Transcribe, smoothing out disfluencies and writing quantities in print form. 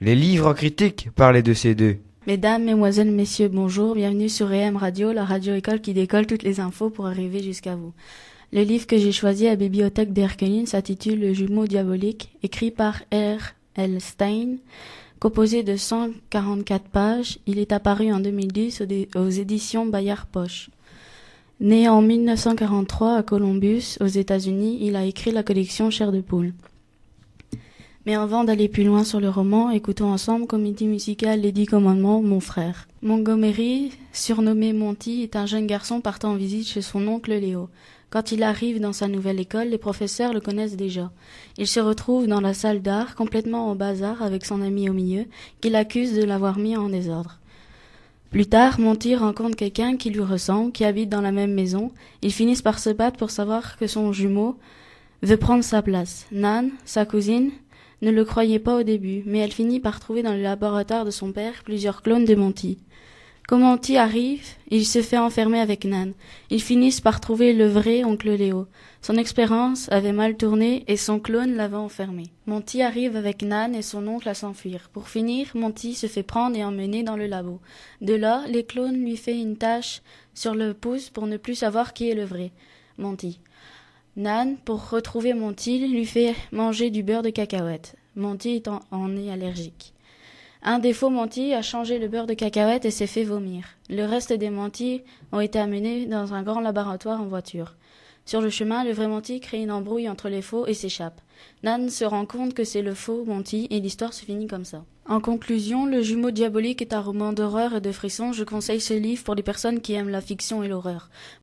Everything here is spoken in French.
Les livres critiques parlaient de ces deux. Mesdames, mesdemoiselles, messieurs, bonjour, bienvenue sur EM Radio, la radio-école qui décolle toutes les infos pour arriver jusqu'à vous. Le livre que j'ai choisi à la bibliothèque d'Erkeline s'intitule Le jumeau diabolique, écrit par R.L. Stein, composé de 144 pages. Il est apparu en 2010 aux éditions Bayard Poche. Né en 1943 à Columbus, aux États-Unis, il a écrit la collection Chair de poule. Mais avant d'aller plus loin sur le roman, écoutons ensemble comédie musicale Les 10 commandements, Mon frère. Montgomery, surnommé Monty, est un jeune garçon partant en visite chez son oncle Léo. Quand il arrive dans sa nouvelle école, les professeurs le connaissent déjà. Il se retrouve dans la salle d'art, complètement au bazar avec son ami au milieu, qu'il accuse de l'avoir mis en désordre. Plus tard, Monty rencontre quelqu'un qui lui ressemble, qui habite dans la même maison. Ils finissent par se battre pour savoir que son jumeau veut prendre sa place. Nan, sa cousine, ne le croyait pas au début, mais elle finit par trouver dans le laboratoire de son père plusieurs clones de Monty. Quand Monty arrive, il se fait enfermer avec Nan. Ils finissent par trouver le vrai oncle Léo. Son expérience avait mal tourné et son clone l'avait enfermé. Monty arrive avec Nan et son oncle à s'enfuir. Pour finir, Monty se fait prendre et emmener dans le labo. De là, les clones lui font une tache sur le pouce pour ne plus savoir qui est le vrai Monty. Nan, pour retrouver Monty, lui fait manger du beurre de cacahuète. Monty en est allergique. Un défaut, Monty a changé le beurre de cacahuète et s'est fait vomir. Le reste des Monty ont été amenés dans un grand laboratoire en voiture. Sur le chemin, le vrai Monty crée une embrouille entre les faux et s'échappe. Nan se rend compte que c'est le faux Monty et l'histoire se finit comme ça. En conclusion, Le jumeau diabolique est un roman d'horreur et de frisson. Je conseille ce livre pour les personnes qui aiment la fiction et l'horreur.